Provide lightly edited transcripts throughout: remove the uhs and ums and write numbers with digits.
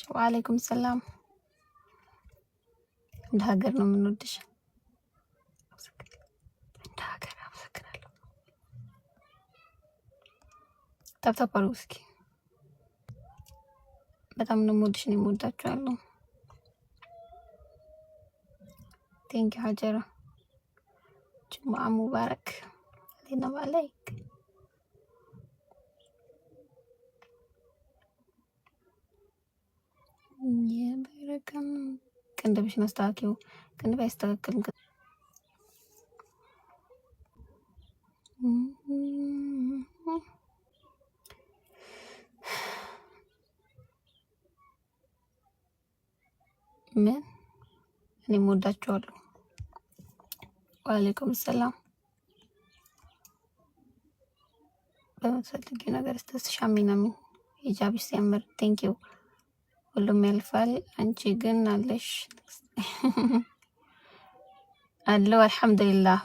ወአለይኩም ሰላም። እንደ ሀገር ነው የምንወድሽ። እንደ ሀገር አመሰግናለሁ። ታፕታፕ አድርጉ እስኪ። በጣም ነው የምወድሽ። ነው የምወዳችኋለሁ። ቴንክ ዩ ሀጀራ። ጁምዓ ሙባረክ አለይና ወአለይክ። የበረከም ቅንድብሽን አስተካክዩ። ቅንድብ አይስተካከልም። ምን እኔም ወዳችኋለሁ። ወአለይኩም ሰላም። በምትፈልጊው ነገር ስተስሽ አሚን አሚን። ሂጃብሽ ሲያምር ቴንክ ዩ። ሁሉም ያልፋል፣ አንቺ ግን አለሽ። አለው አልሐምዱሊላህ።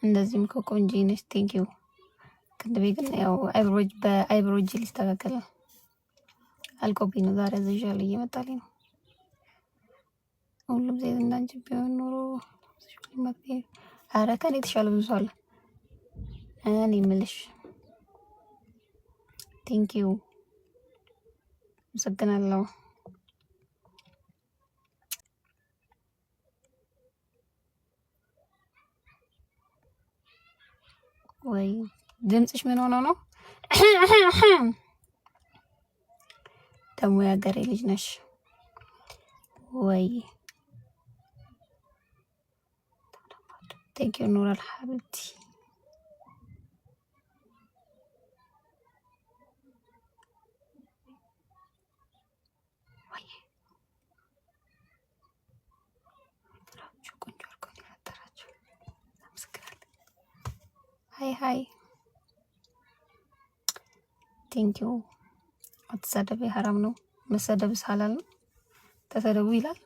እንደዚህም ከቆንጆ ነሽ ቴንክ ዩ። ቅንድቤ ግን ያው በአይብሮ ጄል ይስተካከላል። አልቆብኝ ነው ዛሬ አዝዣለሁ፣ እየመጣልኝ ነው። ሁሉም ሴት እንዳንቺ ቢሆን ኖሮ ኧረ ከኔ የተሻለ ብዙ አለ። እኔ የምልሽ ቴንክ ዩ አመሰግናለሁ። ወይ ድምፅሽ ምን ሆኖ ነው? ደግሞ የሀገሬ ልጅ ነሽ ወይ? ቴንክ ዩ ኑራል ሀቢብቲ። ሃይ ሃይ ቴንክ ዩ። አትሳደብ፣ ሀራም ነው መሰደብስ ሀላል ነው። ተሰደቡ ይላል።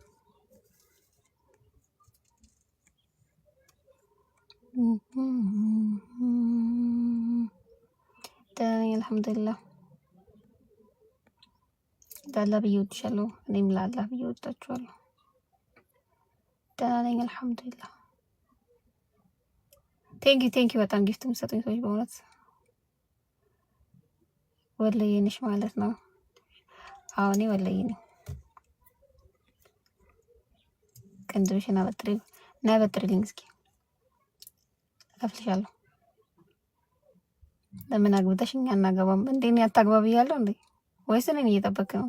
ደህና ነኝ አልሐምዱሊላህ። ለአላህ ብዬ እወድሻለሁ፣ እኔም ለአላህ ብዬ እወዳችኋለሁ። ደህና ነኝ አልሐምዱሊላህ። ቴንኪ በጣም ጊፍት የምትሰጡኝ ሰዎች በእውነት ወለየ ነሽ ማለት ነው። አዎ እኔ ወለየ ነኝ። ቅንድብሽን አበጥሪ እና ያበጥሪልኝ እስኪ እከፍልሻለሁ። ለምን አግብተሽ እኛ እናገባም እንዴ? እኔ አታግባ ብያለሁ እንዴ? ወይስ እኔን እየጠበክ ነው?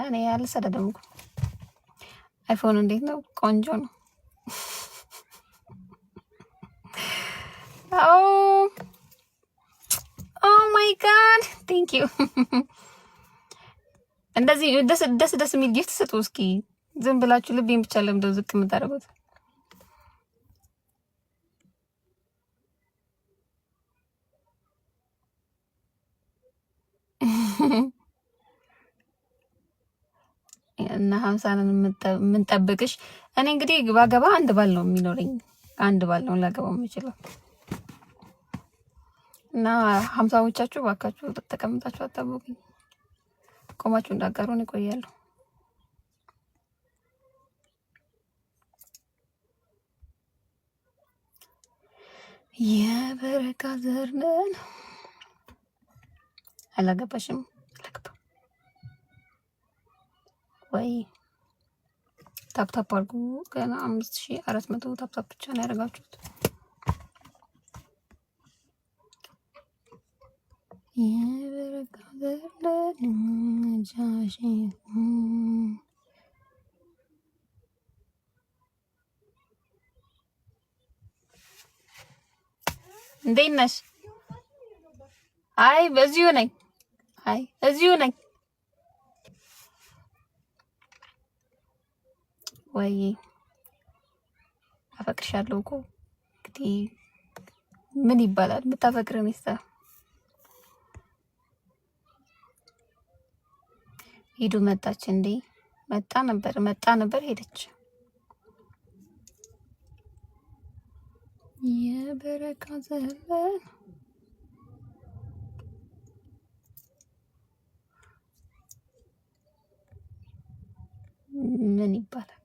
እኔ አልሰደድም እኮ። አይፎን እንዴት ነው? ቆንጆ ነው። ኦ ማይ ጋድ ቴንክ ዩ። እንደዚህ ደስ የሚል ጊፍት ስጡ እስኪ። ዝም ብላችሁ ልቤን ብቻ ለምደው ዝቅ የምታደርጉት? እና 50 የምንጠብቅሽ። እኔ እንግዲህ ባገባ አንድ ባል ነው የሚኖረኝ። አንድ ባል ነው ላገባው የምችለው። እና 50ዎቻችሁ ባካችሁ ተቀምጣችሁ አጠብቁኝ። ቆማችሁ እንዳጋሩን ይቆያሉ። የበረካ ዘር ነን። አላገባሽም? አላገባም ወይ? ታፕታፕ አድርጉ። ገና 5400 ታፕታፕ ብቻ ነው ያደረጋችሁት። የበረካ ዘር ነን ጃሺ። እንዴት ነሽ? አይ በዚሁ ነኝ። አይ እዚሁ ነኝ። ወይ አፈቅርሻለሁ እኮ እንግዲህ ምን ይባላል? የምታፈቅረን ይስታ። ሂዱ መጣች እንዴ? መጣ ነበር ሄደች። የበረካ ዘመን ምን ይባላል?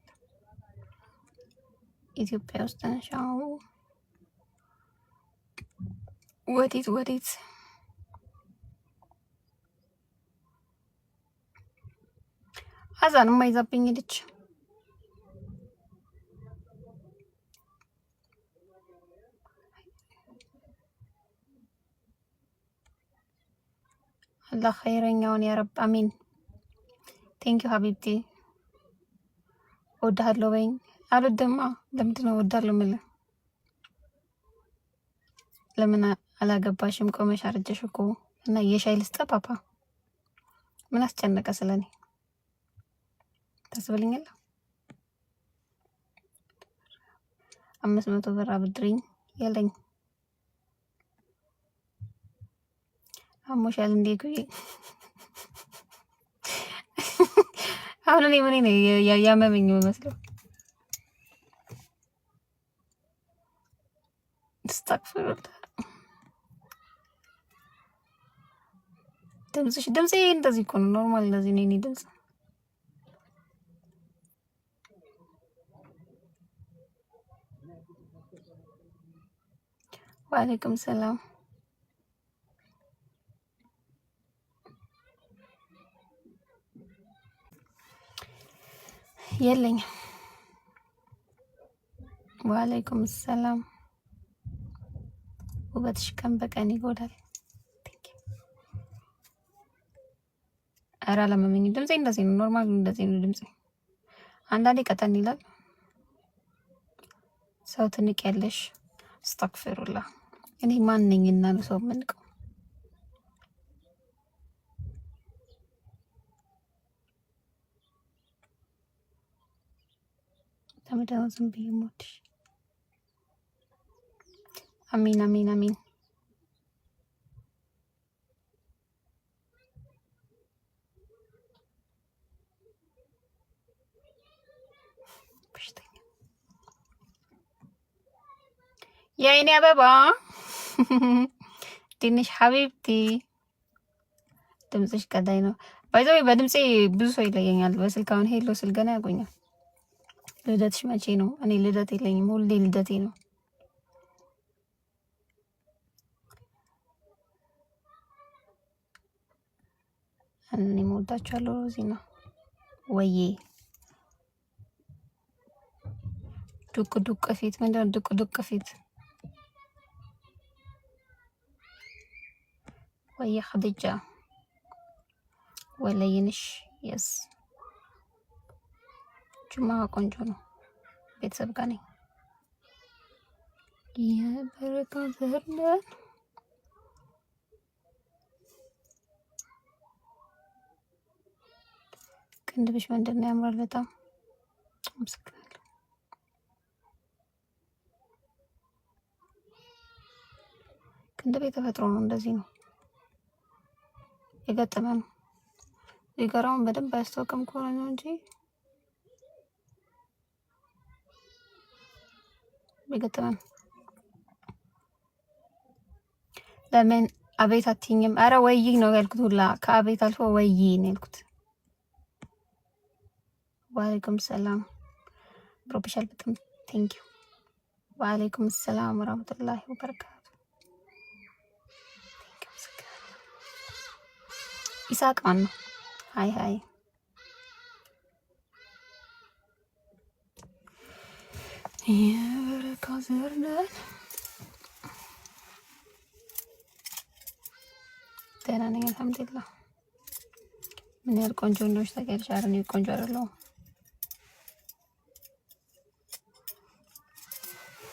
ኢትዮጵያ ውስጥ ነሽ? አዎ። ወዴት? አዛን የማይዛብኝ ልጅ አላህ ኸይረኛውን ያረብ። አሚን። ቴንኪዩ ሀቢብቲ። እወድሃለሁ በይኝ። አልወድማ። ለምንድን ነው እወድሃለሁ የምልህ? ለምን አላገባሽም? ቆመሽ አረጀሽ እኮ። እና የሻይ ልስጠ ፓፓ። ምን አስጨነቀ ስለኔ? ታስብልኛለህ? 500 ብር አብድሪኝ። የለኝ። አሞሻል እንዴ ኩዬ? አሁን እኔ ምን ነው ያመመኝ መስለው? ተስተክፍሩት። ድምጼ እንደዚህ እኮ ነው። ኖርማል እንደዚህ ነው የኔ ድምጽ። ወአለይኩም ሰላም። የለኝም። ወአለይኩም ሰላም። ውበትሽ ቀን በቀን ይጎዳል። ኧረ አላመመኝም። ድምጼ እንደዚህ ነው። ኖርማል እንደዚህ ነው ድምጼ። አንዳንዴ ቀጠን ይላል። ሰው ትንቅ ያለሽ አስተግፊሩላ። እኔ ማን ነኝና ነው ሰው የምንቀው? ተመዳው ዝም ብዬ ሞትሽ። አሚን አሚን አሚን። የአይኔ አበባ ትንሽ ሀቢብቲ። ድምፅሽ ቀዳይ ነው። ባይዘው በድምፄ ብዙ ሰው ይለየኛል። በስልክ አሁን ሄሎ ስል ገና ያጎኛል። ልደትሽ መቼ ነው? እኔ ልደት የለኝም። ሁሌ ልደቴ ነው። እኔ እወዳችኋለሁ። ሮዚ ነው ወዬ። ዱቅ ፊት ምንድነው? ዱቅ ፊት ወየ ኸዲጃ ወለይንሽ። የስ ጁማ ቆንጆ ነው። ቤተሰብ ጋር ነኝ። የበረካ ዘርነን ቅንድብሽ ምንድን ነው? ያምራል በጣም አመሰግናለሁ። ቅንድቤ ተፈጥሮ ነው። እንደዚህ ነው የገጠመ ነው። ሊገራውን በደንብ አያስታውቅም ከሆነ ነው እንጂ የገጠመ ነው። ለምን አቤት አትይኝም? አረ ወይ ነው ያልኩት። ሁላ ከአቤት አልፎ ወይ ነው ያልኩት። ወአለይኩም ሰላም ፕሮፌሽናል በጣም ቴንኪዩ። ወአለይኩም ሰላም ወራህመቱላሂ ወበረካቱ። ኢሳቅ ማን ነው? ሃይ የበረካ ዘር ነን። ደህና ነኝ አልሐምዱሊላህ። ምን ያህል ቆንጆ እንደሆነች ታውቂያለሽ? ኧረ እኔ ቆንጆ አይደለሁም።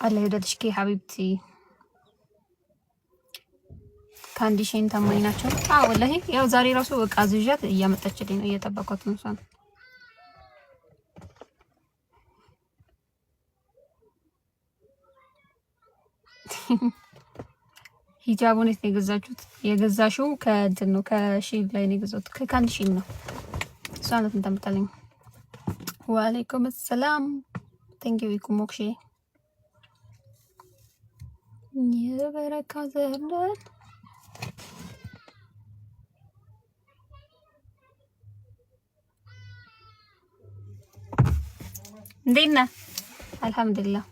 አላህ ይወደድሽ ሀቢብቲ። ካንዲሽን ታማኝ ናቸው። አዎ ወላሂ ያው ዛሬ ራሱ በቃ ዝዣት እያመጣችልኝ ነው። እየጠበኳት ነው እሷን። ሂጃቡን የት ነው የገዛችሁት? የገዛሽው ከእንትን ነው ከሺን ላይ ነው የገዛሁት። ከካንዲሽን ነው። እሷ ናት እንታምጣለኝ። ወአለይኩም ሰላም ቴንኪው ይኩ ሞክሼ የበረካ ዘህነት እንዴት ነህ? አልሐምዱሊላህ።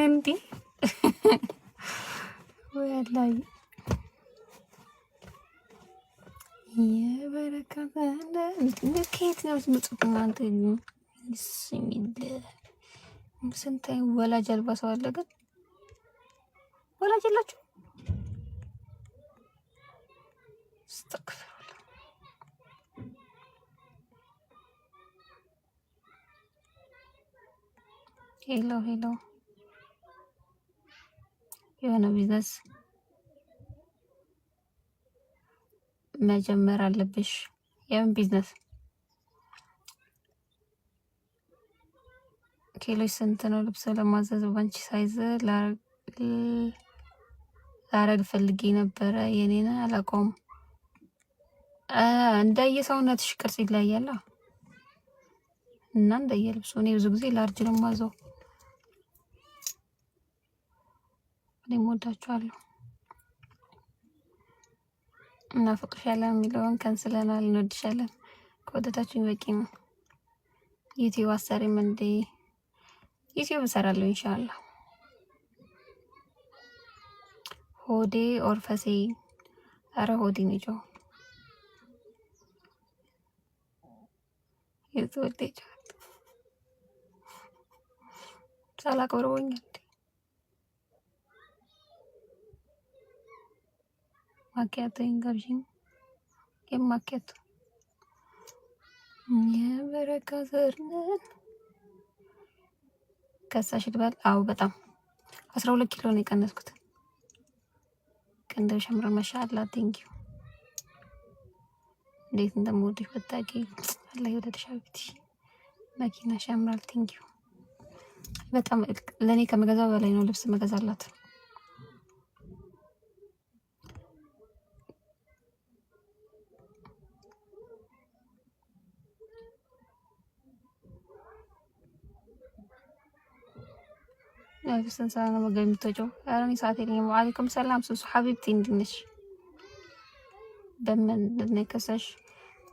እንዴ ወላሂ የበረካ ዘህነት ከየት ነው የምትመጡት እናንተ? ስንት ወላጅ አልባ ሰው አለ ግን ወላጅ የላችሁ። አስተግፍሩላህ። ሄሎ ሄሎ፣ የሆነ ቢዝነስ መጀመር አለብሽ። የምን ቢዝነስ? ኪሎች ስንት ነው? ልብስ ለማዘዝ ባንቺ ሳይዝ ላረግ ፈልጌ ነበረ። የኔን አላውቀውም። እንደየሰውነትሽ ቅርጽ ይለያያል እና እንደየልብሱ። እኔ ብዙ ጊዜ ላርጅ ነው የማዘው። እኔም ወዳችኋለሁ። እናፍቅሻለን የሚለውን ከንስለናል። እንወድሻለን። ከወደታችሁኝ በቂ ነው። ዩቲዩብ አሰሪም እንዴ? ዩቲዩብ እሰራለሁ ኢንሻአላህ። ሆዴ ኦርፈሴ። አረ ሆዴ ነጆ የተወደጀ ሳላቆርቦኛል። ማኪያቶ ይንጋብዥኝ። የማኪያቶ የበረካ ዘህነት ከሳሽ ልበል? አዎ በጣም 12 ኪሎ ነው የቀነስኩት። ቅንድብ ሸምረ ማሻአላ ቴንኪዩ። እንዴት እንደምወድሽ በታቂ አላህ ይወደድሽ አብቲ። መኪና ሸምራል ቴንኪዩ። በጣም ለኔ ከመገዛው በላይ ነው ልብስ መገዛላት። ስንት ሰዓት ነው መገብ የምትወጪው? ኧረ እኔ ሰዓት የለኝም። ወአለይኩም ሰላም ሱሱ ሐቢብቲ እንዴት ነሽ? በምን ነው የከሳሽ?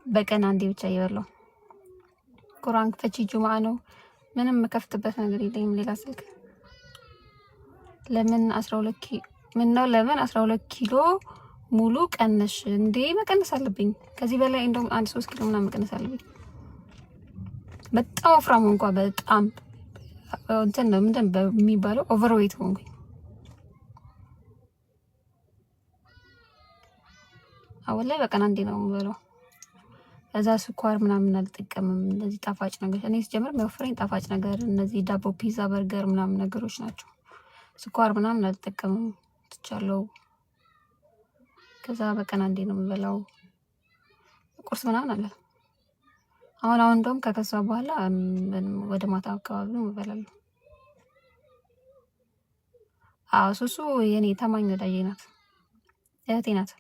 በቀን አንዴ ብቻ እየበላሁ ቁርአን ክፈቺ። ጁምአ ነው። ምንም የምከፍትበት ነገር የለኝም ሌላ ስልክ። ለምን 12 ኪሎ ምን ነው ለምን 12 ኪሎ ሙሉ ቀነሽ እንዴ? መቀነስ አለብኝ ከዚህ በላይ እንደውም 1-3 ኪሎ ምናምን መቀነስ አለብኝ። በጣም ወፍራም እንኳን በጣም እንትን ነው ምንድን በሚባለው ኦቨርዌት ሆንኩኝ። አሁን ላይ በቀን አንዴ ነው የምበላው። ከዛ ስኳር ምናምን አልጠቀምም። እንደዚህ ጣፋጭ ነገር እኔ ስጀምር የሚወፍረኝ ጣፋጭ ነገር እነዚህ ዳቦ፣ ፒዛ፣ በርገር ምናምን ነገሮች ናቸው። ስኳር ምናምን አልጠቀምም ትቻለው። ከዛ በቀን አንዴ ነው የምበላው። ቁርስ ምናምን አለ። አሁን እንደውም ከከሳ በኋላ ወደ ማታ አካባቢ ነው እበላለሁ። አዎ ሱሱ የኔ ታማኝ ወዳጄ ናት፣ እህቴ ናት።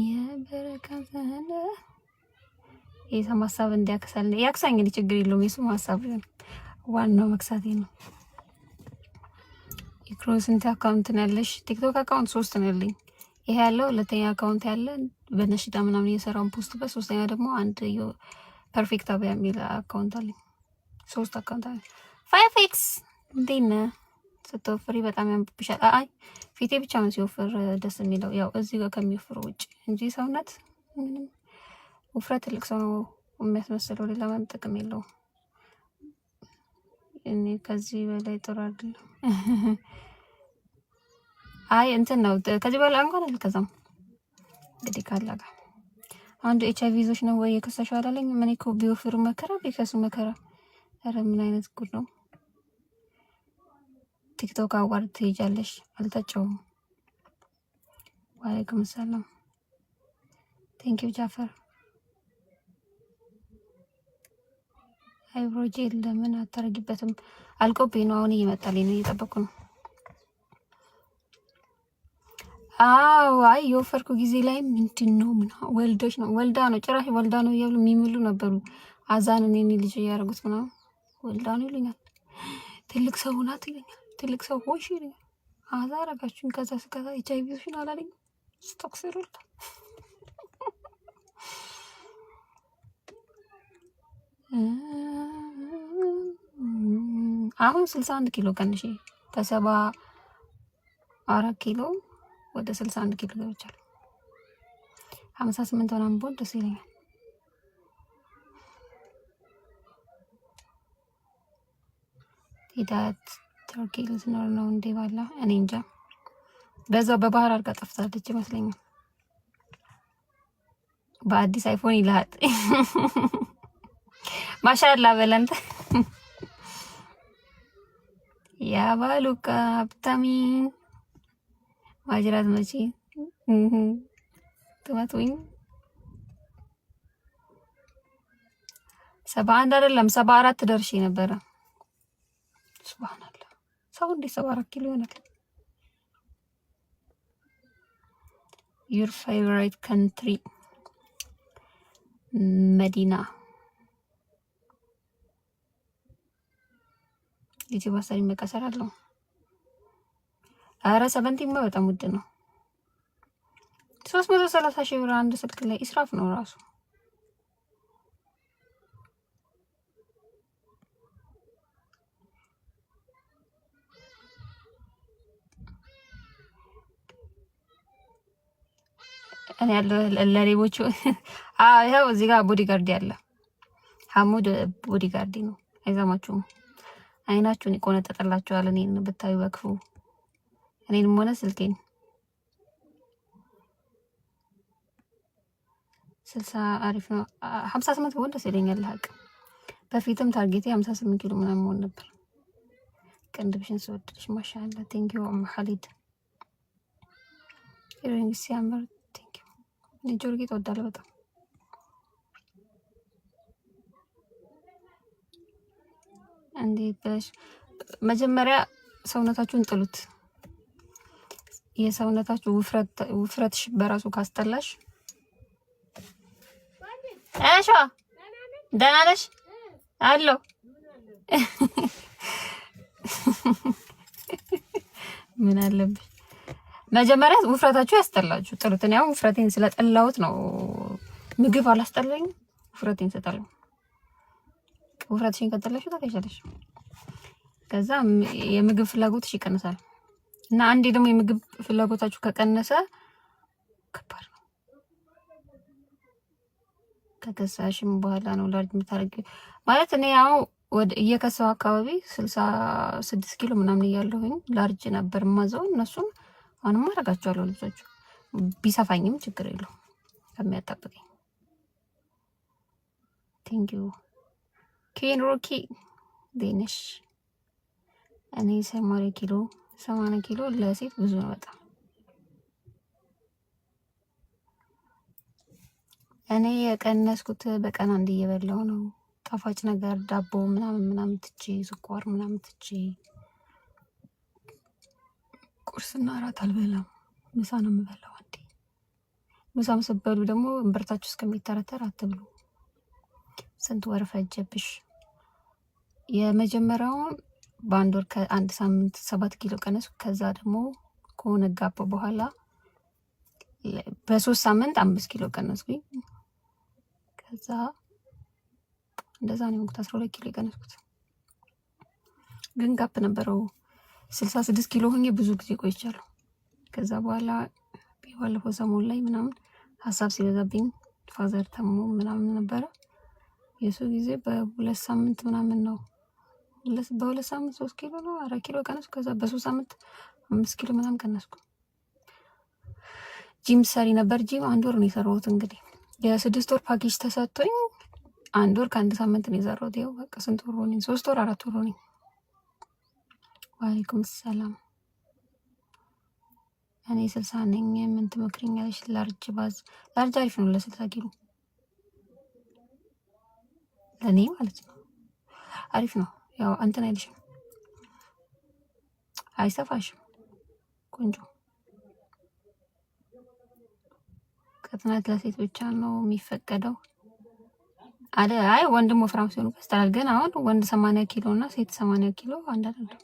የበረካ ዘህነት የሰው ሀሳብ እንዲያከሳል ያክሳኝ እንግዲህ ችግር የለውም። የሱ ሀሳብ ዋናው መክሳቴ ነው። ኢክሮ ስንት አካውንት ነው ያለሽ? ቲክቶክ አካውንት 3 ነው ያለኝ። ይሄ ያለው ሁለተኛ አካውንት ያለ በነሽዳ ምናምን እየሰራውን ፖስት በሶስተኛ ደግሞ አንድ ፐርፌክት አብያ የሚል አካውንት አለኝ። 3 አካውንት አለኝ። 5x እንዴት ነህ? ስትወፍሪ በጣም ያምብብሻል። አይ ፊቴ ብቻ ነው ሲወፍር ደስ የሚለው ያው እዚህ ጋር ከሚወፍሩ ውጭ እንጂ ሰውነት ምንም ውፍረት ትልቅ ሰው ነው የሚያስመስለው። ሌላ ምንም ጥቅም የለውም። እኔ ከዚህ በላይ ጥሩ አይደለም። አይ እንትን ነው ከዚህ በላይ እንኳን አልከዛም። እንግዲህ ካላጋ አንዱ ኤችአይቪ ይዞሽ ነው ወይ የከሳሽው አላለኝ። ምን እኮ ቢወፍሩ መከራ ቢከሱ መከራ። ኧረ ምን አይነት ጉድ ነው? ቲክቶክ አዋርድ ትሄጃለሽ? አልታጨውም። ዋሌኩም ሰላም ቴንክ ዩ ጃፈር። ሃይብሮጄ ለምን አታረጊበትም? አልቆብኝ ነው። አሁን እየመጣልኝ ነው፣ እየጠበቁ ነው። አዎ አይ የወፈርኩ ጊዜ ላይ ምንድን ነው ወልዶች ነው ወልዳ ነው ጭራሽ ወልዳ ነው እያሉ የሚምሉ ነበሩ። አዛንን የኔ ልጅ እያደረጉት ምናምን ወልዳ ነው ይሉኛል። ትልቅ ሰው ናት ይለኛል። ትልቅ ሰው ሆንሽ ይለኛል። አዛ አረጋችሁኝ። ከዛ ስከዛ ኤች አይ ቪ ሽን አላለኝ ስቶክስሩል አሁን 61 ኪሎ ቀንሼ ከ74 ኪሎ ወደ 61 ኪሎ ገብቻለሁ። 58 ምናምን ቦል ደስ ይለኛል። ሂዳት ተርኪ ልትኖር ነው እንዴ? ባላ እኔ እንጃ። በዛው በባህር አድርጋ ጠፍታለች ይመስለኛል። በአዲስ አይፎን ይልሃት ማሻአላ በለንተ ያ ባሉካ ብታሚ ማጅራት መቼ ትመቱኝ 71 አይደለም 74 ደርሼ ነበረ። ሱብሃንአላህ ሰው እንዴ 74 ኪሎ ይሆናል? your favorite country መዲና ዩቲዩብ አሰሪ መቀሰር አለው። አረ 70 በጣም ውድ ነው። 330 ሺህ ብር አንድ ስልክ ላይ ኢስራፍ ነው ራሱ። እኔ ያለው ለሌቦቹ ይኸው እዚህ ጋር ቦዲጋርድ ያለ ሐሙድ ቦዲጋርድ ነው። አይዛማችሁም? አይናችሁን ይቆነጠጠላችኋል። እኔን ብታዩ በክፉ እኔንም ሆነ ስልኬን 60 አሪፍ ነው። 58 በሆን ደስ ይለኛል። ሀቅ በፊትም ታርጌቴ 58 ኪሎ ምናምን መሆን ነበር። ቅንድብሽን ስወድልሽ ማሻአላ ቴንኪዩ ኡም ኻሊድ ኢሪንግ ሲያምር ቴንኪዩ። እኔ ጆርጌት እወዳለሁ በጣም። እንዴት ብለሽ መጀመሪያ ሰውነታችሁን ጥሉት። የሰውነታችሁ ውፍረትሽ በራሱ ካስጠላሽ እሺ ደህና ነሽ አለው። ምን አለብሽ መጀመሪያ ውፍረታችሁ ያስጠላችሁ ጥሩት። እኔ አሁን ውፍረቴን ስለጠላሁት ነው። ምግብ አላስጠላኝም፣ ውፍረቴን ስለጠላሁ። ውፍረትሽን ከጠላሽው ታውቂያለሽ። ከዛ የምግብ ፍላጎትሽ ይቀንሳል። እና አንዴ ደግሞ የምግብ ፍላጎታችሁ ከቀነሰ ከባድ ነው። ከከሳሽም በኋላ ነው ላርጅ የምታደርጊው ማለት። እኔ ያው ወደ እየከሳው አካባቢ 66 ኪሎ ምናምን እያለሁኝ ላርጅ ነበር ማዘው። እነሱም አሁንም አደርጋቸዋለሁ ልብሶቹ ቢሰፋኝም ችግር የለው ከሚያጣብቀኝ። ቴንክ ዩ ኬን ሮኪ ዴነሽ። እኔ 80 ኪሎ ለሴት ብዙ ነው በጣም። እኔ የቀነስኩት በቀን አንድ እየበላው ነው። ጣፋጭ ነገር ዳቦ ምናምን ትቼ ስኳር ምናምን ትቼ ቁርስና እራት አልበላም። ምሳ ነው የምበላው አንዴ። ምሳም ስትበሉ ደግሞ እምብርታችሁ እስከሚተረተር አትብሉ። ስንት ወር ፈጀብሽ? የመጀመሪያውን በአንድ ወር ከአንድ ሳምንት 7 ኪሎ ቀነስኩ። ከዛ ደግሞ ከሆነ ጋባ በኋላ በ3 ሳምንት 5 ኪሎ ቀነስኩኝ። ከዛ እንደዛ ነው የሆንኩት 12 ኪሎ ቀነስኩት። ግን ጋፕ ነበረው 66 ኪሎ ሆኜ ብዙ ጊዜ ቆይቻለሁ። ከዛ በኋላ ባለፈው ሰሞን ላይ ምናምን ሀሳብ ሲበዛብኝ ፋዘር ተሞ ምናምን ነበረ። የሱ ጊዜ በ2 ሳምንት ምናምን ነው በ2 ሳምንት 3 ኪሎ ነው 4 ኪሎ ቀነስኩ። ከዛ በ3 ሳምንት 5 ኪሎ ምናምን ቀነስኩ። ጂም ሰሪ ነበር። ጂም 1 ወር ነው የሰራሁት። እንግዲህ የ6 ወር ፓኬጅ ተሰጥቶኝ 1 ወር ከ1 ሳምንት ነው የሰራሁት። ይኸው በቃ ስንት ወር ሆነኝ? 3 ወር 4 ወር ሆነኝ። ወአለይኩም ሰላም። እኔ 60 ነኝ። ምን ትመክሪኛለሽ? ላርጅ አሪፍ ነው ለ60 ኪሎ ለእኔ ማለት ነው። አሪፍ ነው። ያው እንትን አይልሽም፣ አይሰፋሽም። ቆንጆ ቅጥነት ለሴት ብቻ ነው የሚፈቀደው። አይ ወንድም ወፍራም ሲሆኑ ይስተካከላል። ግን አሁን ወንድ 80 ኪሎ እና ሴት 80 ኪሎ አንድ አይደለም።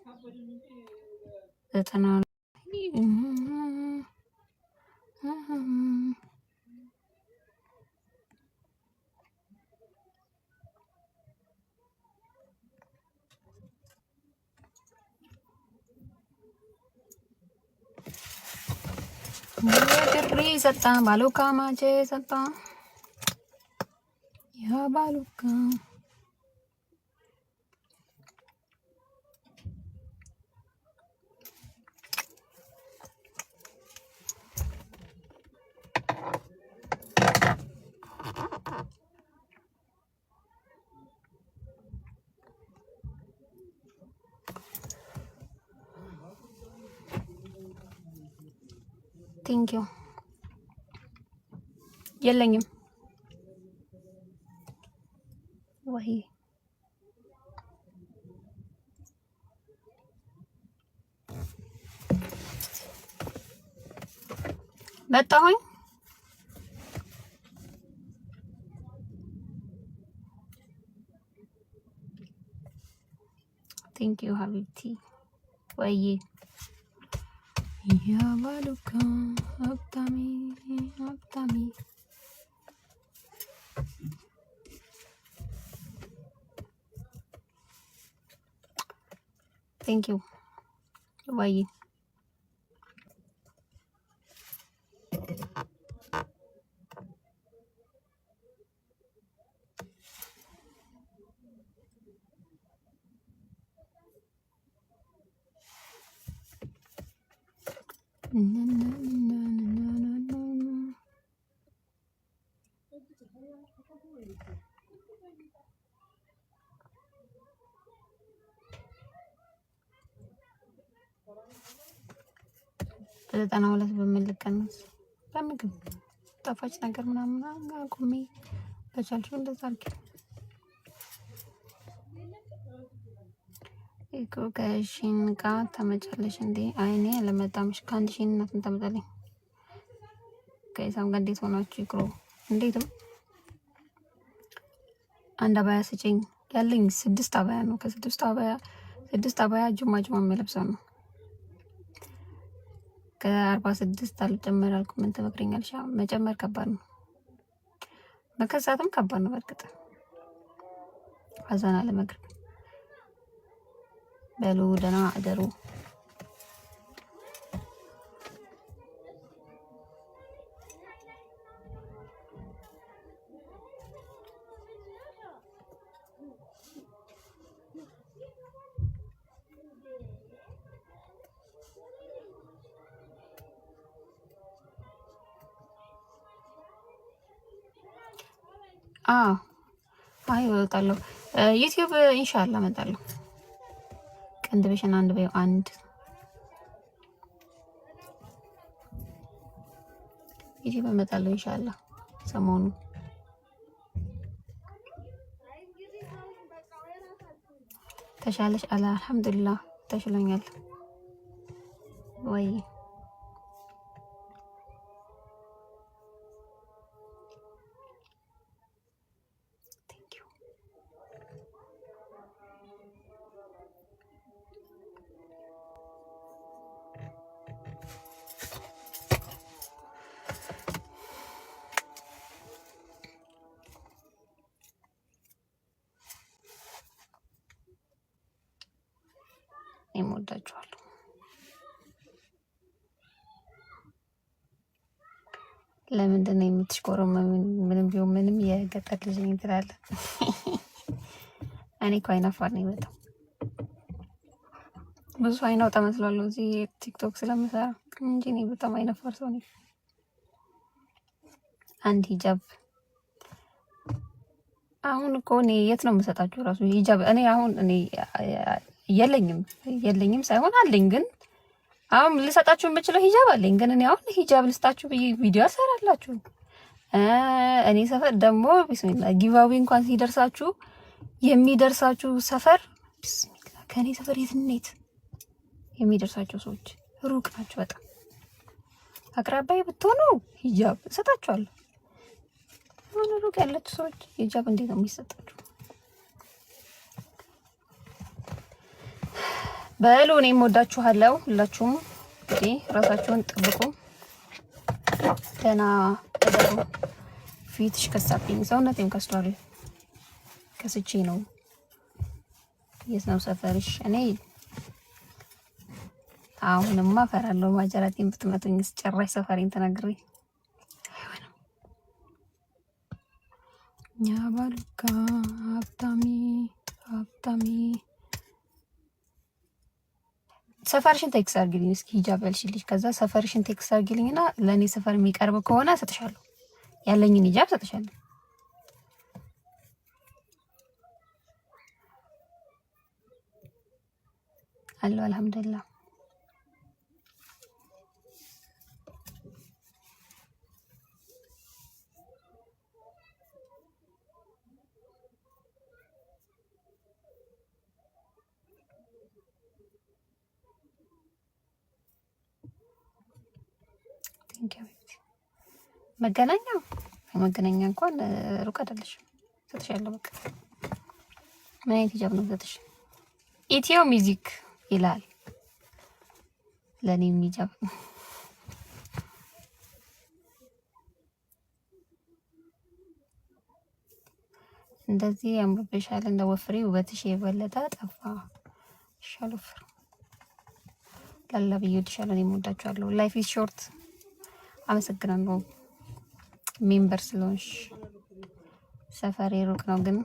90 የድሬ ሰጣ ባሉካ ማቼ ሰጣ ያ ባሉካ ቴንኪዩ የለኝም ወይ መጣሁኝ። ቴንኪዩ ሀቢብቲ ወይ ያ ባሉካ ሀብታሚ ሀብታሚ ቴንኪዩ ወይ በ92 በምልቀንስ በምግብ ጣፋጭ ነገር ምናምን አቁሜ በቻልሽው እንደዛ አድርጊ። እኮ ከሺን ጋር ተመጫለሽ እንዴ? አይኔ አለመጣምሽ ከአንድ ሺን እናትን ተመጣለኝ። ከኢሳም ጋር እንዴት ሆናችሁ? ይክሮ እንዴትም አንድ አባያ ስጭኝ ያለኝ 6 አባያ ነው። ከ6 አባያ ጁማ የሚለብሰው ነው። ከ46 አልጨመር አልኩ። ምን ትመክረኛለሽ? መጨመር ከባድ ነው፣ መከሳትም ከባድ ነው። በርግጥ አዛና ለመግረብ በሉ ደህና አደሩ። አይ እወጣለሁ። ዩቲዩብ ኢንሻአላህ እመጣለሁ። ቅንድብሽን አንድ በይው አንድ ዩቲዩብ እመጣለሁ ኢንሻአላህ ሰሞኑ። ተሻለሽ? አልሐምዱሊላህ ተሽሎኛል ወይ እወዳችኋለሁ። ለምንድን ነው የምትሽኮረው? ምንም ቢሆን ምንም የገጠር ልጅ ነኝ ትላለህ። እኔ እኮ አይናፋር ነኝ በጣም ብዙ አይናውጣ መስላለሁ እዚህ ቲክቶክ ስለምሰራ እንጂ እኔ በጣም አይናፋር ሰው ነኝ። አንድ ሂጃብ አሁን እኮ እኔ የት ነው የምሰጣችሁ ራሱ ሂጃብ? እኔ አሁን የለኝም ሳይሆን አለኝ። ግን አሁን ልሰጣችሁ የምችለው ሂጃብ አለኝ። ግን እኔ አሁን ሂጃብ ልስጣችሁ ቪዲዮ አሰራላችሁ። እኔ ሰፈር ደግሞ ቢስሚላ ጊቫዊ እንኳን ሲደርሳችሁ የሚደርሳችሁ ሰፈር ቢስሚላ ከኔ ሰፈር የትኔት የሚደርሳቸው ሰዎች ሩቅ ናቸው በጣም። አቅራቢያ ብትሆኑ ሂጃብ እሰጣችኋለሁ። አሁን ሩቅ ያላችሁ ሰዎች ሂጃብ እንዴት ነው የሚሰጣችሁ? በሉ እኔም ወዳችኋለሁ ሁላችሁም። እንግዲህ ራሳችሁን ጠብቁ። ደህና እደሩ። ፊትሽ ከሳብኝ፣ ሰውነቴም ከስቷል። ከስቼ ነው። የት ነው ሰፈርሽ? እኔ አሁንማ እፈራለሁ። ማጀራቴን ብትመቱኝ ጭራሽ ሰፈሬን ተናግሬ አይሆንም። ያ ባሉካ ሀብታሚ ሰፈርሽን ቴክስት አድርጊልኝ እስኪ ሂጃብ ያልሽልሽ። ከዛ ሰፈርሽን ቴክስት አድርጊልኝና ለእኔ ሰፈር የሚቀርብ ከሆነ እሰጥሻለሁ። ያለኝን ሂጃብ እሰጥሻለሁ። አለሁ አልሐምዱሊላህ። መገናኛ እንኳን ሩቅ አይደለሽም። እሰጥሻለሁ። በቃ ምን አይነት ሂጃብ ነው እሰጥሽ? ኢትዮ ሚውዚክ ይላል ለኔ ሂጃብ። እንደዚህ ያምርብሻል። እንደ ወፍሬ ውበትሽ የበለጠ ጠፋ። ሻሉፍር ላላ ብዬ ወድሻለሁ። እኔም ወዳችኋለሁ። ላይፍ ኢዝ ሾርት። አመሰግናለሁ ሜምበር ስለሆንሽ። ሰፈሬ ሩቅ ነው ግን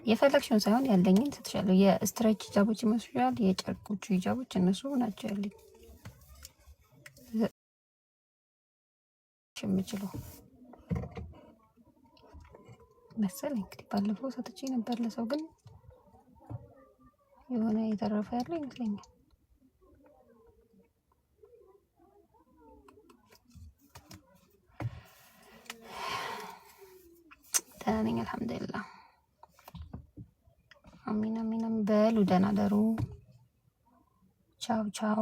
የፈለግሽውን ሳይሆን ያለኝን እሰጥሻለሁ። የስትሬች ሂጃቦች ይመስሉሻል? የጨርቆቹ ሂጃቦች እነሱ ናቸው ያለኝ የምችለው መሰለኝ። እንግዲህ ባለፈው ሰጥቼ ነበር ለሰው፣ ግን የሆነ የተረፈ ያለው ይመስለኛል። ደህና ነኝ አልሐምዱሊላህ። አሚን። በሉ ደህና ደሩ። ቻው ቻው።